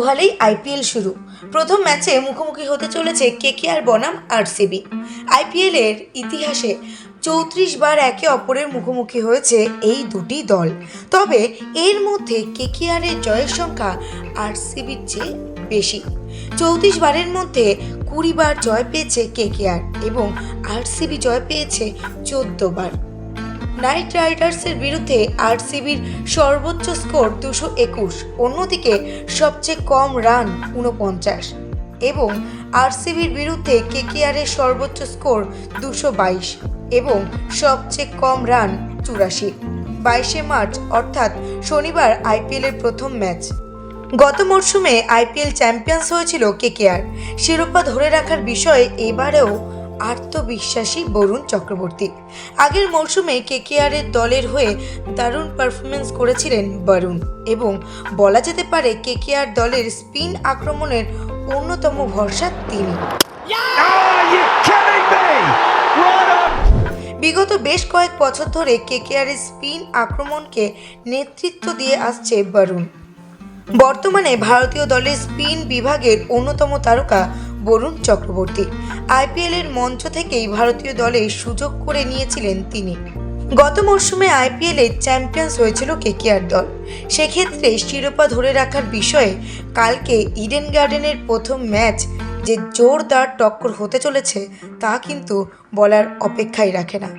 দোহালেই IPL শুরু। প্রথম ম্যাচে মুখোমুখি হতে চলেছে কেকেআর বনাম আরসিবি। আইপিএলের ইতিহাসে ৩৪ বার একে অপরের মুখোমুখি হয়েছে এই দুটি দল। তবে এর মধ্যে কেকেআরের জয়ের সংখ্যা আরসিবির চেয়ে বেশি। ৩৪ বারের মধ্যে ২০ বার জয় পেয়েছে কেকেআর এবং আরসিবি জয় পেয়েছে ১৪ বার। নাইট রাইডার্সের বিরুদ্ধে আরসিবির সর্বোচ্চ স্কোর ২২১, অন্যদিকে সবচেয়ে কম রান ৪৯ এবং আরসিবির বিরুদ্ধে কেকেআরের সর্বোচ্চ স্কোর ২২২ এবং সবচেয়ে কম রান ৮৪। ২২শে মার্চ অর্থাৎ শনিবার আইপিএলের প্রথম ম্যাচ। গত মরশুমে আইপিএল চ্যাম্পিয়ন্স হয়েছিল কেকেআর। শিরোপা ধরে রাখার বিষয়ে এবারেও আত্মবিশ্বাসী বরুণ চক্রবর্তী। আগের মরশুমে কেকেআরের দলের হয়ে দারুণ পারফরমেন্স করেছিলেন বরুণ এবং বলা যেতে পারে কেকেআর দলের স্পিন আক্রমণের অন্যতম ভরসা তিনি। বিগত বেশ কয়েক বছর ধরে কেকেআরের স্পিন আক্রমণকে নেতৃত্ব দিয়ে আসছে বরুণ। বর্তমানে ভারতীয় দলের স্পিন বিভাগের অন্যতম তারকা বরুণ চক্রবর্তী। আইপিএলের মঞ্চ থেকেই ভারতীয় দলে সুযোগ করে নিয়েছিলেন তিনি। গত মরশুমে আইপিএলে চ্যাম্পিয়ন্স হয়েছিল কেকেআর দল। সেক্ষেত্রে শিরোপা ধরে রাখার বিষয়ে কালকে ইডেন গার্ডেনের প্রথম ম্যাচ যে জোরদার টক্কর হতে চলেছে তা কিন্তু বলার অপেক্ষাই রাখে না।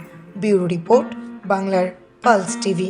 ব্যুরো রিপোর্ট, বাংলার পালস টিভি।